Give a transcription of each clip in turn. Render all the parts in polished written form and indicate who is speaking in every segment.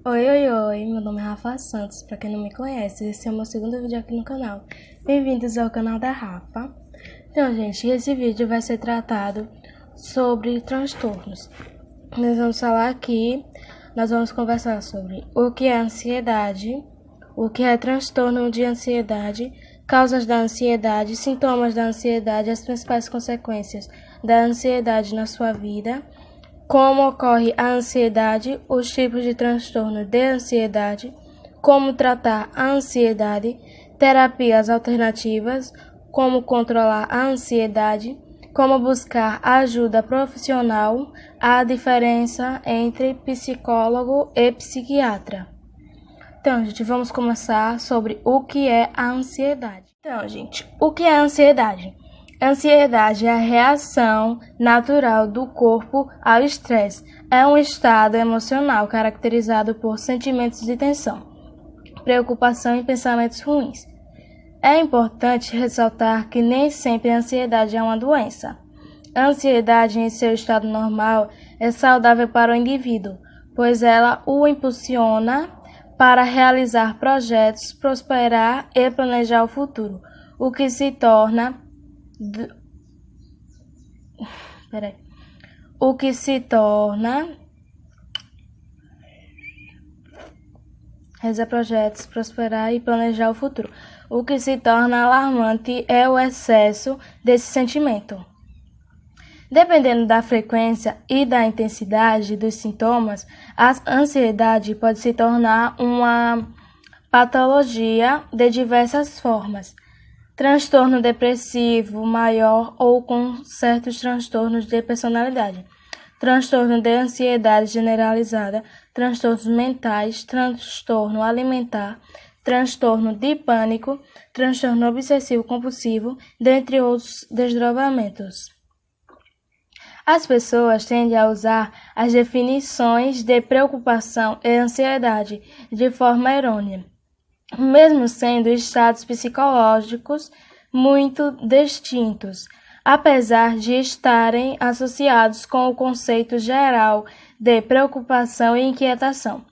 Speaker 1: Oi, oi, oi, meu nome é Rafa Santos, pra quem não me conhece, esse é o meu segundo vídeo aqui no canal. Bem-vindos ao canal da Rafa. Então, gente, esse vídeo vai ser tratado sobre transtornos. Nós vamos conversar sobre o que é ansiedade, o que é transtorno de ansiedade, causas da ansiedade, sintomas da ansiedade, as principais consequências da ansiedade na sua vida, como ocorre a ansiedade, os tipos de transtorno de ansiedade, como tratar a ansiedade, terapias alternativas, como controlar a ansiedade, como buscar ajuda profissional, a diferença entre psicólogo e psiquiatra. Então, gente, vamos começar sobre o que é a ansiedade. Então, gente, o que é a ansiedade? Ansiedade é a reação natural do corpo ao estresse. É um estado emocional caracterizado por sentimentos de tensão, preocupação e pensamentos ruins. É importante ressaltar que nem sempre a ansiedade é uma doença. A ansiedade, em seu estado normal, é saudável para o indivíduo, pois ela o impulsiona para realizar projetos, prosperar e planejar o futuro, o que se torna realizar projetos, prosperar e planejar o futuro. O que se torna alarmante é o excesso desse sentimento. Dependendo da frequência e da intensidade dos sintomas, a ansiedade pode se tornar uma patologia de diversas formas. Transtorno depressivo maior ou com certos transtornos de personalidade. Transtorno de ansiedade generalizada, transtornos mentais, transtorno alimentar, transtorno de pânico, transtorno obsessivo-compulsivo, dentre outros desdobramentos. As pessoas tendem a usar as definições de preocupação e ansiedade de forma errônea, mesmo sendo estados psicológicos muito distintos, apesar de estarem associados com o conceito geral de preocupação e inquietação.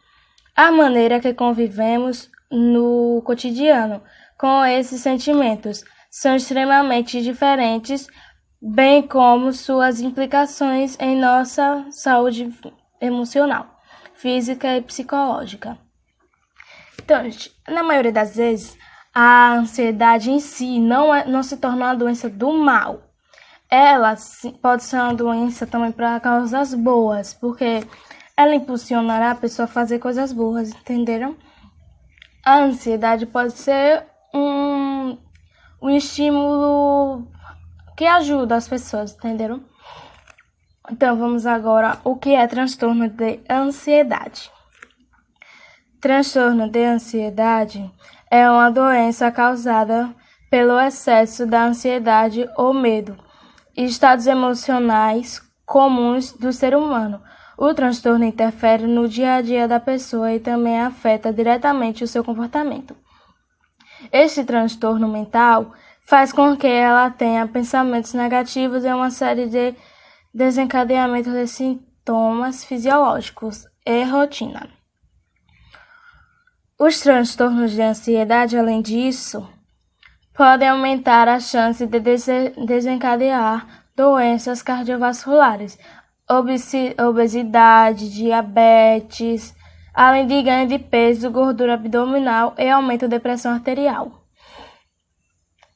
Speaker 1: A maneira que convivemos no cotidiano com esses sentimentos são extremamente diferentes, bem como suas implicações em nossa saúde emocional, física e psicológica. Então, gente, na maioria das vezes, a ansiedade em si não se torna uma doença do mal. Ela pode ser uma doença também para causas boas, porque ela impulsionará a pessoa a fazer coisas boas, entenderam? A ansiedade pode ser um estímulo que ajuda as pessoas, entenderam? Então, vamos agora ao que é transtorno de ansiedade. Transtorno de ansiedade é uma doença causada pelo excesso da ansiedade ou medo, estados emocionais comuns do ser humano. O transtorno interfere no dia a dia da pessoa e também afeta diretamente o seu comportamento. Este transtorno mental faz com que ela tenha pensamentos negativos e uma série de desencadeamentos de sintomas fisiológicos e rotina. Os transtornos de ansiedade, além disso, podem aumentar a chance de desencadear doenças cardiovasculares, obesidade, diabetes, além de ganho de peso, gordura abdominal e aumento da pressão arterial.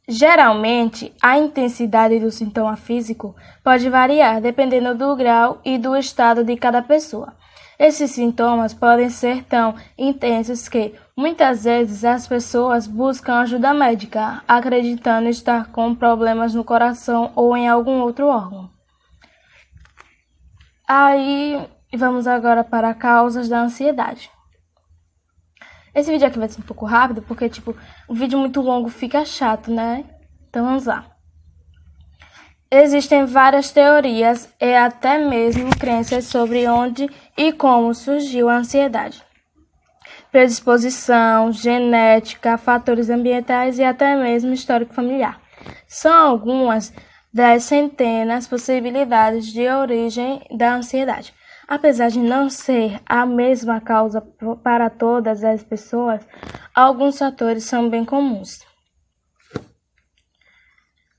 Speaker 1: Geralmente, a intensidade do sintoma físico pode variar dependendo do grau e do estado de cada pessoa. Esses sintomas podem ser tão intensos que, muitas vezes, as pessoas buscam ajuda médica, acreditando estar com problemas no coração ou em algum outro órgão. Aí, vamos agora para causas da ansiedade. Esse vídeo aqui vai ser um pouco rápido, porque, um vídeo muito longo fica chato, né? Então, vamos lá. Existem várias teorias e até mesmo crenças sobre onde e como surgiu a ansiedade. Predisposição, genética, fatores ambientais e até mesmo histórico familiar. São algumas das centenas possibilidades de origem da ansiedade. Apesar de não ser a mesma causa para todas as pessoas, alguns fatores são bem comuns.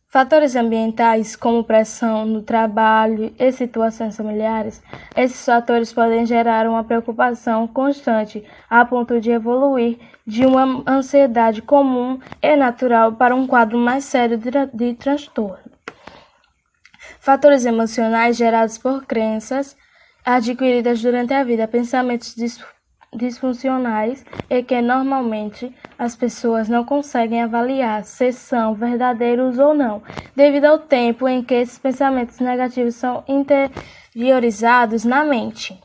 Speaker 1: Fatores ambientais, como pressão no trabalho e situações familiares, esses fatores podem gerar uma preocupação constante a ponto de evoluir de uma ansiedade comum e natural para um quadro mais sério de transtorno. Fatores emocionais gerados por crenças adquiridas durante a vida, pensamentos disfuncionais e que normalmente as pessoas não conseguem avaliar se são verdadeiros ou não, devido ao tempo em que esses pensamentos negativos são interiorizados na mente.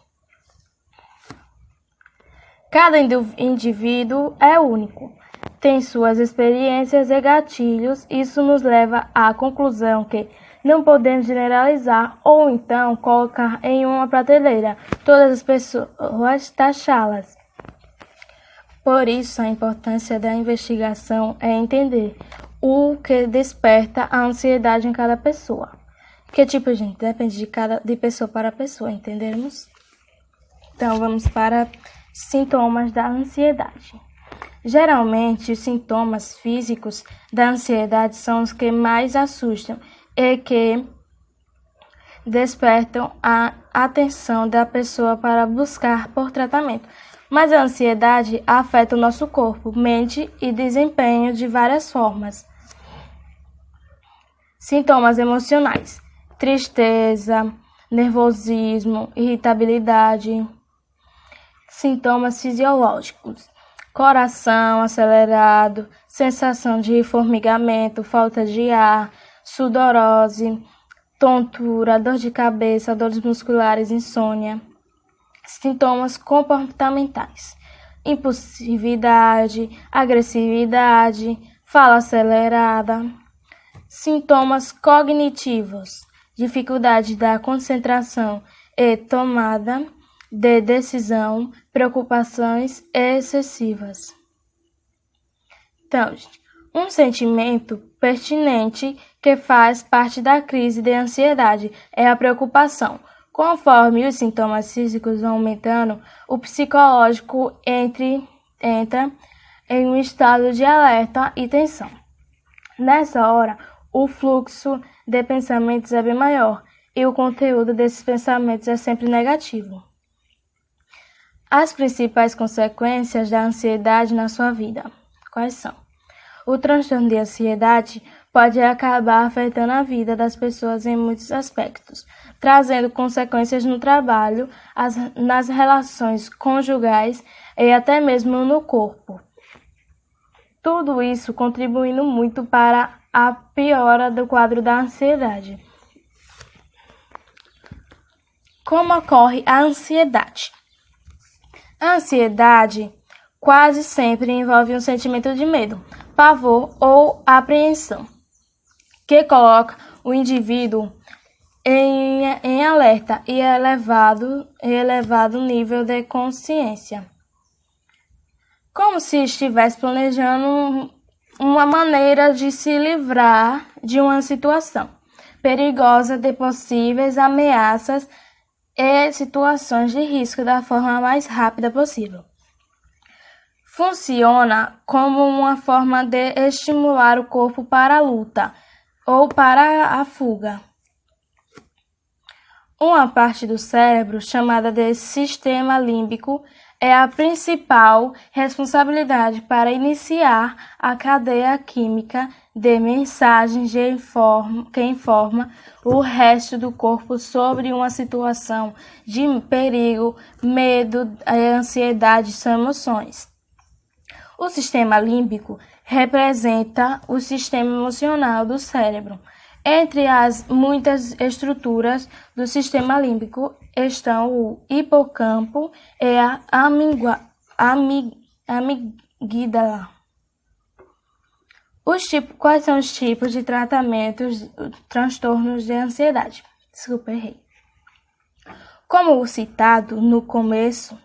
Speaker 1: Cada indivíduo é único, tem suas experiências e gatilhos. Isso nos leva à conclusão que não podemos generalizar ou então colocar em uma prateleira todas as pessoas, taxá-las. Por isso, a importância da investigação é entender o que desperta a ansiedade em cada pessoa. Que tipo, gente? Depende de pessoa para pessoa, entendermos? Então, vamos para sintomas da ansiedade. Geralmente, os sintomas físicos da ansiedade são os que mais assustam e que despertam a atenção da pessoa para buscar por tratamento. Mas a ansiedade afeta o nosso corpo, mente e desempenho de várias formas. Sintomas emocionais: tristeza, nervosismo, irritabilidade. Sintomas fisiológicos: coração acelerado, sensação de formigamento, falta de ar, sudorese, tontura, dor de cabeça, dores musculares, insônia. Sintomas comportamentais: impulsividade, agressividade, fala acelerada. Sintomas cognitivos: dificuldade da concentração e tomada de decisão, preocupações excessivas. Então, um sentimento pertinente que faz parte da crise de ansiedade é a preocupação. Conforme os sintomas físicos vão aumentando, o psicológico entra em um estado de alerta e tensão. Nessa hora, o fluxo de pensamentos é bem maior e o conteúdo desses pensamentos é sempre negativo. As principais consequências da ansiedade na sua vida: quais são? O transtorno de ansiedade pode acabar afetando a vida das pessoas em muitos aspectos, trazendo consequências no trabalho, nas relações conjugais e até mesmo no corpo. Tudo isso contribuindo muito para a piora do quadro da ansiedade. Como ocorre a ansiedade? A ansiedade quase sempre envolve um sentimento de medo, pavor ou apreensão, que coloca o indivíduo em alerta e elevado nível de consciência, como se estivesse planejando uma maneira de se livrar de uma situação perigosa, de possíveis ameaças e situações de risco da forma mais rápida possível. Funciona como uma forma de estimular o corpo para a luta ou para a fuga. Uma parte do cérebro, chamada de sistema límbico, é a principal responsabilidade para iniciar a cadeia química de mensagens que informa o resto do corpo sobre uma situação de perigo. Medo e ansiedade são emoções. O sistema límbico representa o sistema emocional do cérebro. Entre as muitas estruturas do sistema límbico estão o hipocampo e a amígdala. Quais são os tipos de tratamentos transtornos de ansiedade? Desculpa, errei. Como citado no começo,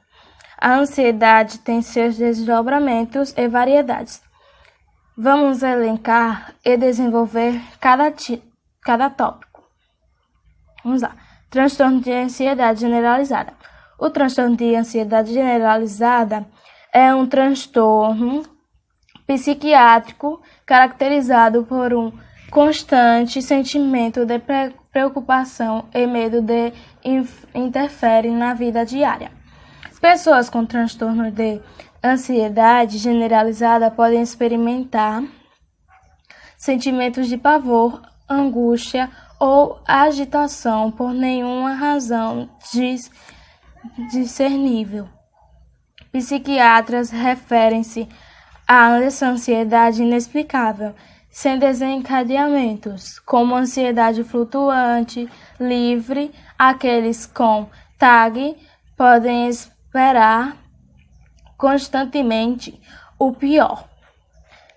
Speaker 1: a ansiedade tem seus desdobramentos e variedades. Vamos elencar e desenvolver cada tópico. Vamos lá. Transtorno de ansiedade generalizada. O transtorno de ansiedade generalizada é um transtorno psiquiátrico caracterizado por um constante sentimento de preocupação e medo de interferir na vida diária. Pessoas com transtorno de ansiedade generalizada podem experimentar sentimentos de pavor, angústia ou agitação por nenhuma razão discernível. Psiquiatras referem-se a essa ansiedade inexplicável, sem desencadeamentos, como ansiedade flutuante, livre. Aqueles com TAG podem esperar constantemente o pior.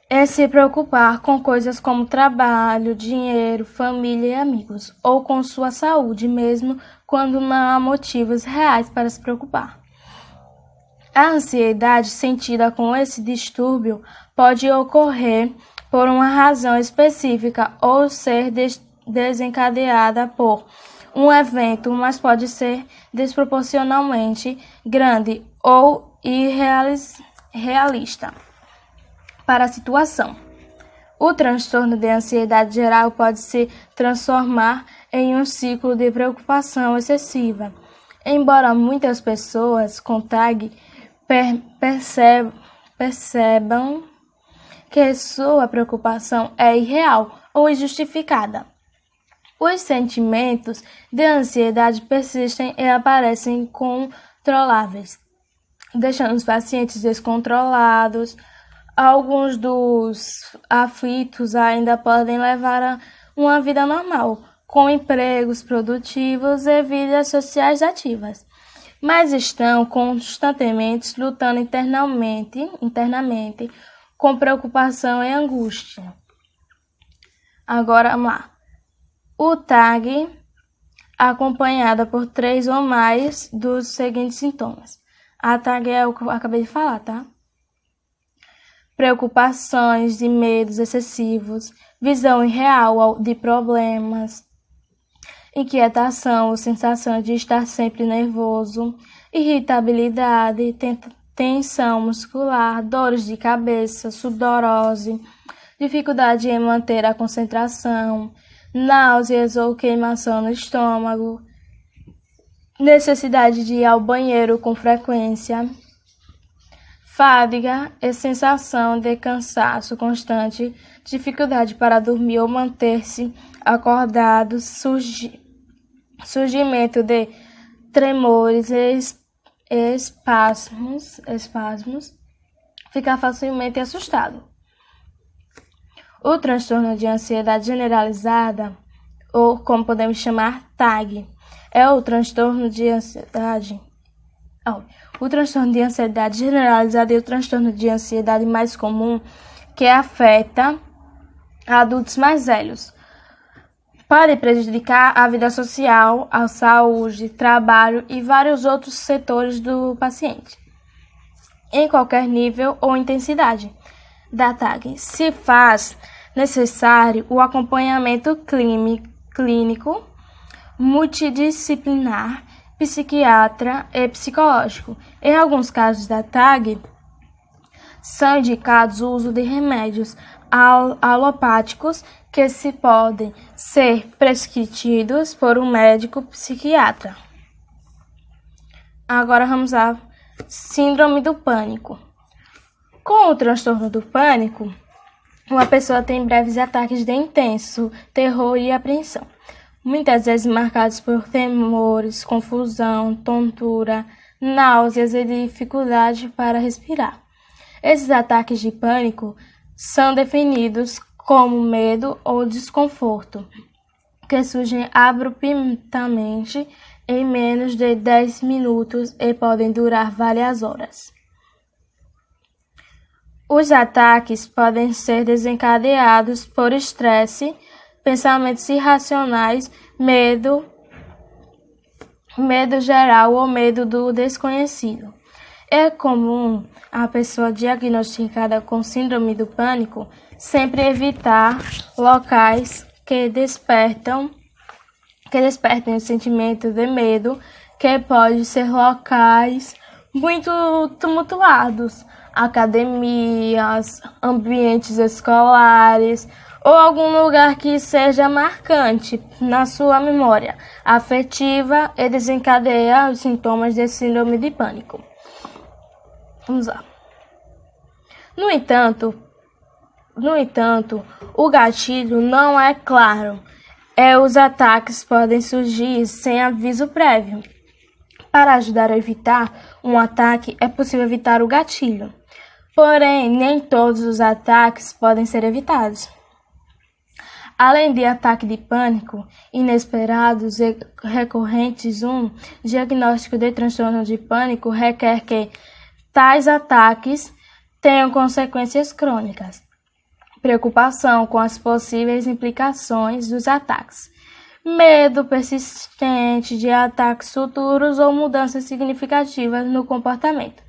Speaker 1: É se preocupar com coisas como trabalho, dinheiro, família e amigos, ou com sua saúde, mesmo quando não há motivos reais para se preocupar. A ansiedade sentida com esse distúrbio pode ocorrer por uma razão específica ou ser desencadeada por um evento, mas pode ser desproporcionalmente grande ou irrealista para a situação. O transtorno de ansiedade geral pode se transformar em um ciclo de preocupação excessiva. Embora muitas pessoas com TAG percebam que sua preocupação é irreal ou injustificada, os sentimentos de ansiedade persistem e aparecem incontroláveis, deixando os pacientes descontrolados. Alguns dos aflitos ainda podem levar a uma vida normal, com empregos produtivos e vidas sociais ativas, mas estão constantemente lutando internamente com preocupação e angústia. Agora, vamos lá. O TAG, acompanhada por 3 ou mais dos seguintes sintomas. A TAG é o que eu acabei de falar, tá? Preocupações e medos excessivos, visão irreal de problemas, inquietação ou sensação de estar sempre nervoso, irritabilidade, tensão muscular, dores de cabeça, sudorose, dificuldade em manter a concentração, náuseas ou queimação no estômago, necessidade de ir ao banheiro com frequência, fadiga e sensação de cansaço constante, dificuldade para dormir ou manter-se acordado, surgimento de tremores e espasmos, ficar facilmente assustado. O transtorno de ansiedade generalizada, ou como podemos chamar, TAG, é o transtorno de ansiedade. O transtorno de ansiedade generalizada é o transtorno de ansiedade mais comum que afeta adultos mais velhos. Pode prejudicar a vida social, a saúde, trabalho e vários outros setores do paciente, em qualquer nível ou intensidade da TAG. Se faz necessário o acompanhamento clínico, multidisciplinar, psiquiatra e psicológico. Em alguns casos da TAG, são indicados o uso de remédios alopáticos que se podem ser prescritos por um médico psiquiatra. Agora vamos à síndrome do pânico. Com o transtorno do pânico, uma pessoa tem breves ataques de intenso terror e apreensão, muitas vezes marcados por temores, confusão, tontura, náuseas e dificuldade para respirar. Esses ataques de pânico são definidos como medo ou desconforto, que surgem abruptamente em menos de 10 minutos e podem durar várias horas. Os ataques podem ser desencadeados por estresse, pensamentos irracionais, medo geral ou medo do desconhecido. É comum a pessoa diagnosticada com síndrome do pânico sempre evitar locais que despertam que despertem o sentimento de medo, que pode ser locais muito tumultuados, academias, ambientes escolares ou algum lugar que seja marcante na sua memória afetiva e desencadeia os sintomas de síndrome de pânico. Vamos lá. No entanto, o gatilho não é claro. Os ataques podem surgir sem aviso prévio. Para ajudar a evitar um ataque, é possível evitar o gatilho. Porém, nem todos os ataques podem ser evitados. Além de ataque de pânico inesperados e recorrentes, um diagnóstico de transtorno de pânico requer que tais ataques tenham consequências crônicas, preocupação com as possíveis implicações dos ataques, medo persistente de ataques futuros ou mudanças significativas no comportamento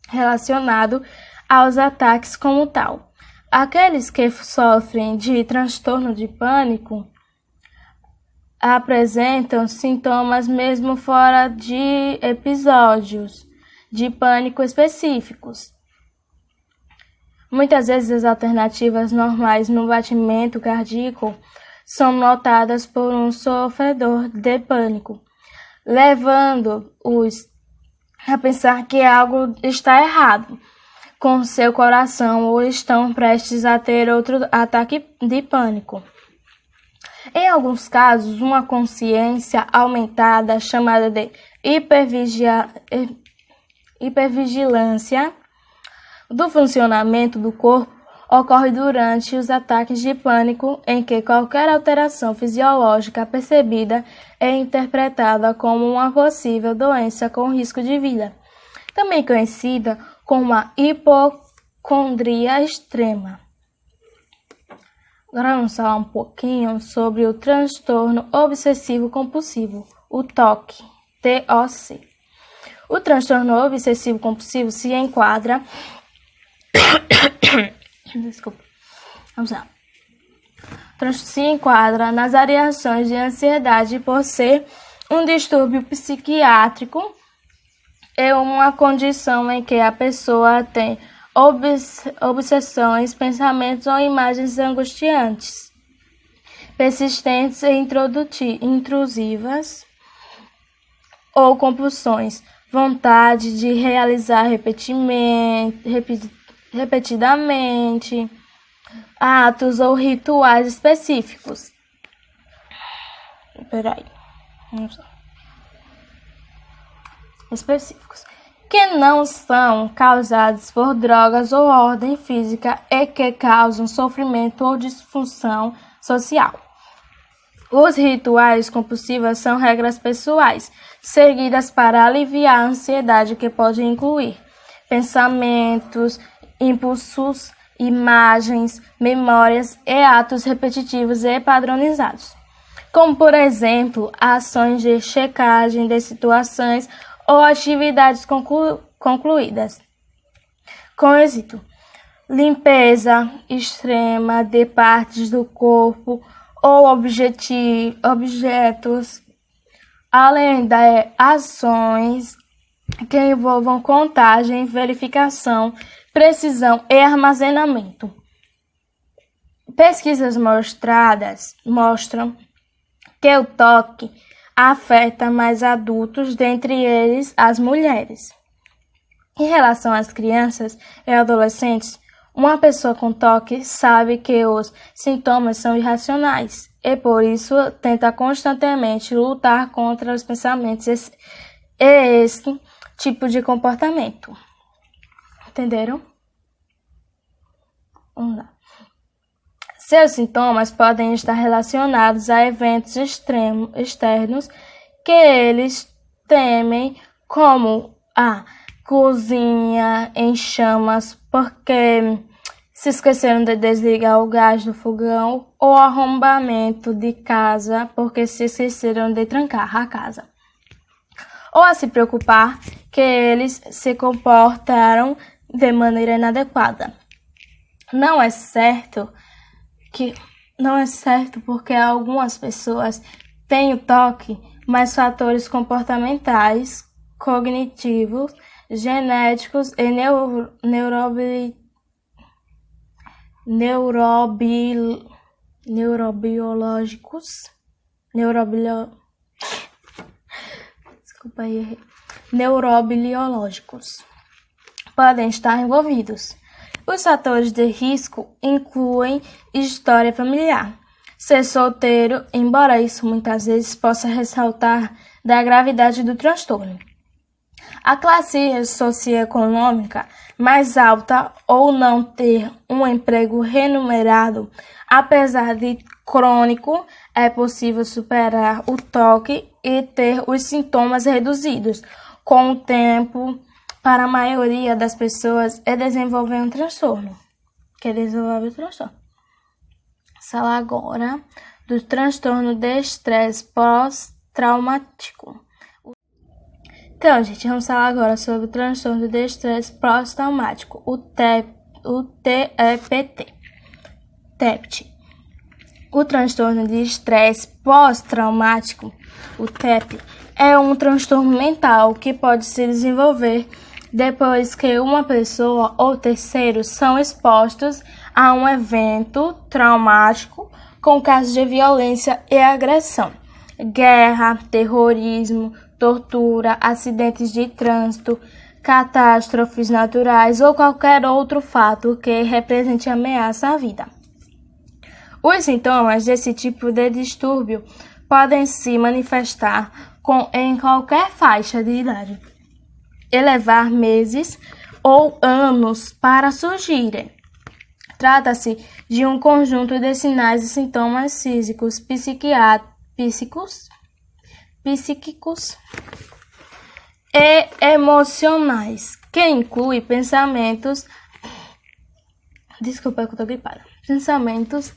Speaker 1: relacionado aos ataques como tal. Aqueles que sofrem de transtorno de pânico apresentam sintomas mesmo fora de episódios de pânico específicos. Muitas vezes as alternativas normais no batimento cardíaco são notadas por um sofredor de pânico, levando-os a pensar que algo está errado com seu coração ou estão prestes a ter outro ataque de pânico. Em alguns casos, uma consciência aumentada, chamada de hipervigilância do funcionamento do corpo, ocorre durante os ataques de pânico, em que qualquer alteração fisiológica percebida é interpretada como uma possível doença com risco de vida, também conhecida como a hipocondria extrema. Agora vamos falar um pouquinho sobre o transtorno obsessivo-compulsivo, o TOC, TOC. O transtorno obsessivo-compulsivo se enquadra se enquadra nas variações de ansiedade por ser um distúrbio psiquiátrico e uma condição em que a pessoa tem obsessões, pensamentos ou imagens angustiantes, persistentes e intrusivas, ou compulsões, vontade de realizar repetidamente atos ou rituais específicos. Específicos que não são causados por drogas ou ordem física e que causam sofrimento ou disfunção social. Os rituais compulsivos são regras pessoais, seguidas para aliviar a ansiedade, que pode incluir pensamentos, impulsos, imagens, memórias e atos repetitivos e padronizados, como, por exemplo, ações de checagem de situações ou atividades concluídas com êxito, limpeza extrema de partes do corpo ou objetos, além de ações que envolvam contagem, verificação, precisão e armazenamento. Pesquisas mostram que o TOC afeta mais adultos, dentre eles as mulheres. Em relação às crianças e adolescentes, uma pessoa com TOC sabe que os sintomas são irracionais e, por isso, tenta constantemente lutar contra os pensamentos e esse tipo de comportamento. Entenderam? Vamos lá. Seus sintomas podem estar relacionados a eventos externos que eles temem, como a cozinha em chamas porque se esqueceram de desligar o gás do fogão, ou arrombamento de casa porque se esqueceram de trancar a casa, ou a se preocupar que eles se comportaram de maneira inadequada. Não é certo porque algumas pessoas tem o toque, mas fatores comportamentais, cognitivos, genéticos e neurobiológicos, neurobiológicos podem estar envolvidos. Os fatores de risco incluem história familiar, ser solteiro, embora isso muitas vezes possa ressaltar da gravidade do transtorno. A classe socioeconômica mais alta ou não ter um emprego remunerado, apesar de crônico, é possível superar o toque e ter os sintomas reduzidos com o tempo. Para a maioria das pessoas, é desenvolver um transtorno. Fala agora do transtorno de estresse pós-traumático. Então, gente, vamos falar agora sobre o transtorno de estresse pós-traumático, o TEPT. O transtorno de estresse pós-traumático, o TEP, é um transtorno mental que pode se desenvolver depois que uma pessoa ou terceiros são expostos a um evento traumático com casos de violência e agressão, guerra, terrorismo, tortura, acidentes de trânsito, catástrofes naturais ou qualquer outro fato que represente ameaça à vida. Os sintomas desse tipo de distúrbio podem se manifestar em qualquer faixa de idade e levar meses ou anos para surgirem. Trata-se de um conjunto de sinais e sintomas físicos, psíquicos e emocionais, que inclui pensamentos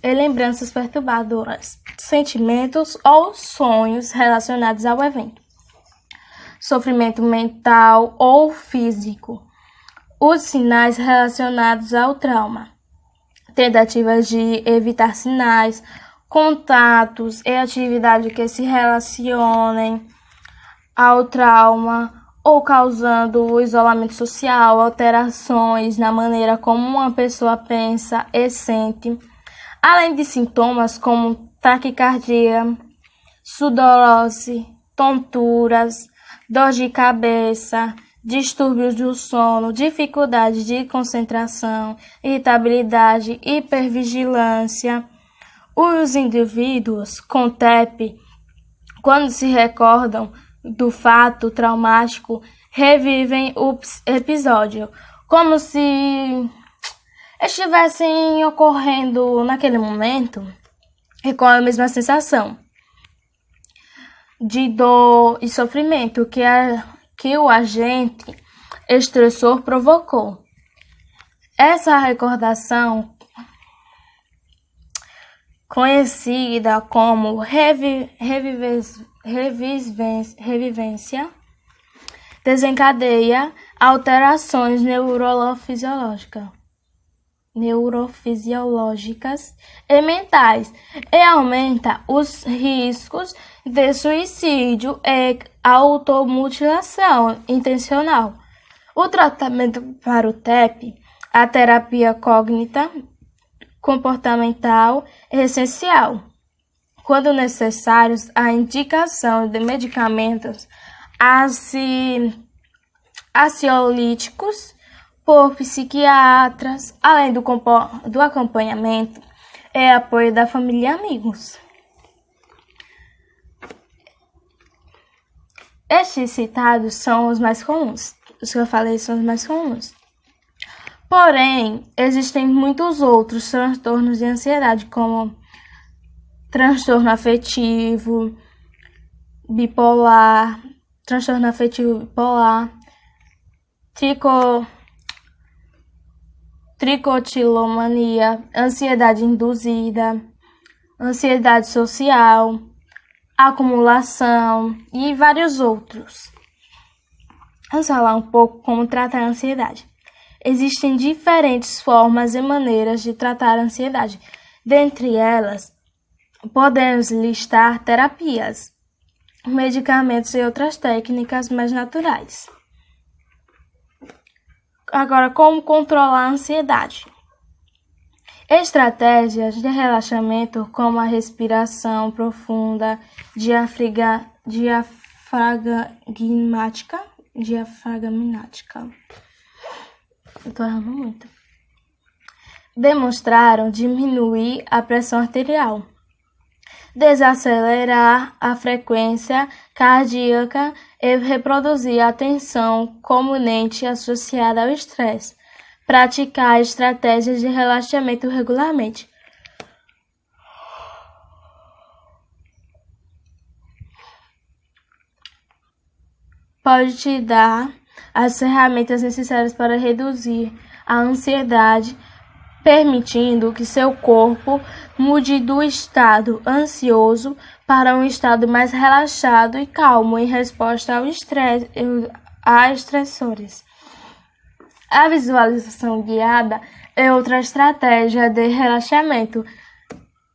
Speaker 1: e lembranças perturbadoras, sentimentos ou sonhos relacionados ao evento, sofrimento mental ou físico, os sinais relacionados ao trauma, tentativas de evitar sinais, contatos e atividades que se relacionem ao trauma ou causando o isolamento social, alterações na maneira como uma pessoa pensa e sente, além de sintomas como taquicardia, sudorose, tonturas, dor de cabeça, distúrbios do sono, dificuldade de concentração, irritabilidade, hipervigilância. Os indivíduos com TEP, quando se recordam do fato traumático, revivem o episódio como se estivessem ocorrendo naquele momento e com a mesma sensação de dor e sofrimento que o agente estressor provocou. Essa recordação, conhecida como revivência, desencadeia alterações neurofisiológicas e mentais e aumenta os riscos de suicídio e automutilação intencional. O tratamento para o TEP, a terapia comportamental é essencial. Quando necessários, a indicação de medicamentos ansiolíticos por psiquiatras, além do acompanhamento e apoio da família e amigos. Estes citados são os mais comuns. Os que eu falei são os mais comuns. Porém, existem muitos outros transtornos de ansiedade, como transtorno afetivo bipolar, tricotilomania, ansiedade induzida, ansiedade social, acumulação e vários outros. Vamos falar um pouco como tratar a ansiedade. Existem diferentes formas e maneiras de tratar a ansiedade. Dentre elas, Podemos listar terapias, medicamentos e outras técnicas mais naturais. Agora, como controlar a ansiedade? Estratégias de relaxamento como a respiração profunda, diafragmática. Estou errando muito. Demonstraram diminuir a pressão arterial, desacelerar a frequência cardíaca e reproduzir a tensão comumente associada ao estresse. Praticar estratégias de relaxamento regularmente. Pode te dar as ferramentas necessárias para reduzir a ansiedade, permitindo que seu corpo mude do estado ansioso para um estado mais relaxado e calmo em resposta ao estresse, a estressores. A visualização guiada é outra estratégia de relaxamento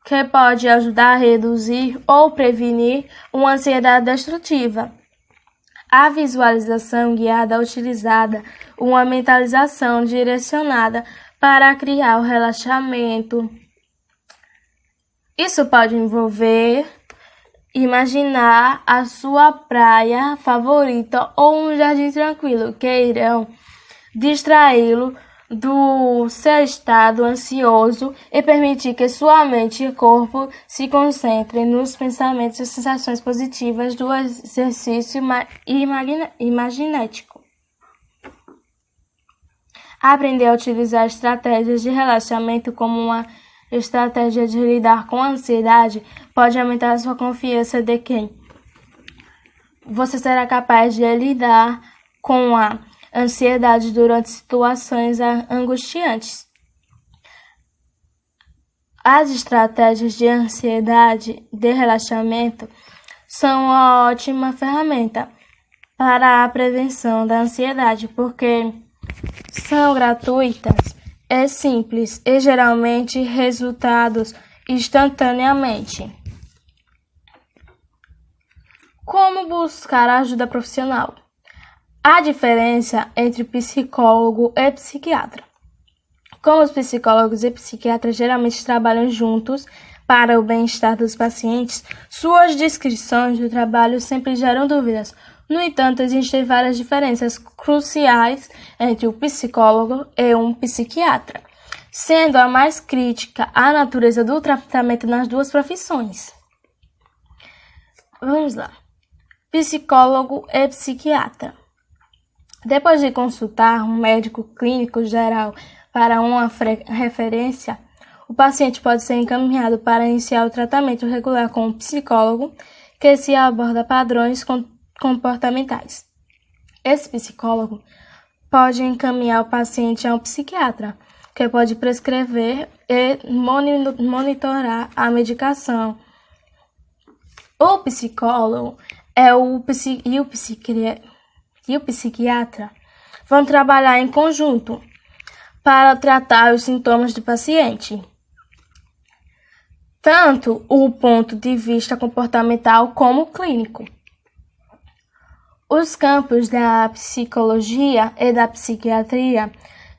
Speaker 1: que pode ajudar a reduzir ou prevenir uma ansiedade destrutiva. A visualização guiada é utilizada uma mentalização direcionada para criar o relaxamento. Isso pode envolver imaginar a sua praia favorita ou um jardim tranquilo que irão distraí-lo do seu estado ansioso e permitir que sua mente e corpo se concentrem nos pensamentos e sensações positivas do exercício imaginético. Aprender a utilizar estratégias de relaxamento como uma estratégia de lidar com a ansiedade pode aumentar a sua confiança de que você será capaz de lidar com a ansiedade durante situações angustiantes. As estratégias de ansiedade de relaxamento são uma ótima ferramenta para a prevenção da ansiedade, porque são gratuitas, simples e geralmente resultados instantaneamente. Como buscar ajuda profissional? A diferença entre psicólogo e psiquiatra. Como os psicólogos e psiquiatras geralmente trabalham juntos para o bem-estar dos pacientes, suas descrições do trabalho sempre geram dúvidas. No entanto, existem várias diferenças cruciais entre o psicólogo e um psiquiatra, sendo a mais crítica a natureza do tratamento nas duas profissões. Vamos lá. Psicólogo e psiquiatra. Depois de consultar um médico clínico geral para uma referência, o paciente pode ser encaminhado para iniciar o tratamento regular com um psicólogo que se aborda padrões comportamentais. Esse psicólogo pode encaminhar o paciente a um psiquiatra, que pode prescrever e monitorar a medicação. O psicólogo e o psiquiatra vão trabalhar em conjunto para tratar os sintomas do paciente, tanto o ponto de vista comportamental como clínico. Os campos da psicologia e da psiquiatria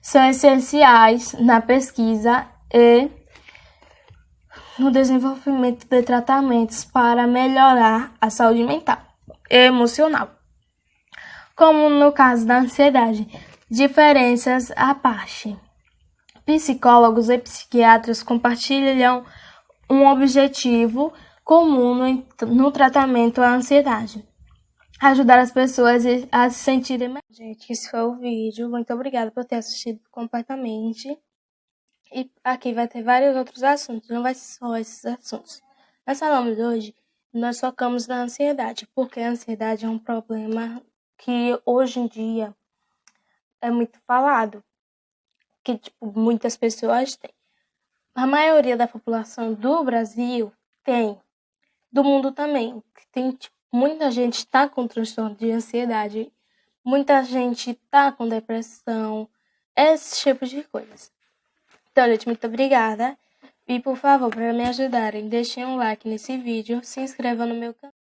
Speaker 1: são essenciais na pesquisa e no desenvolvimento de tratamentos para melhorar a saúde mental e emocional. Como no caso da ansiedade, diferenças à parte. Psicólogos e psiquiatras compartilham um objetivo comum no tratamento à ansiedade: ajudar as pessoas a se sentirem melhor. Gente, esse foi o vídeo. Muito obrigada por ter assistido completamente. E aqui vai ter vários outros assuntos, não vai ser só esses assuntos. Nós falamos hoje, nós focamos na ansiedade, porque a ansiedade é um problema que hoje em dia é muito falado, que muitas pessoas têm. A maioria da população do Brasil tem, do mundo também, tem muita gente está com transtorno de ansiedade, muita gente está com depressão, esses tipos de coisas. Então, gente, muito obrigada E por favor, para me ajudarem, deixem um like nesse vídeo, se inscrevam no meu canal.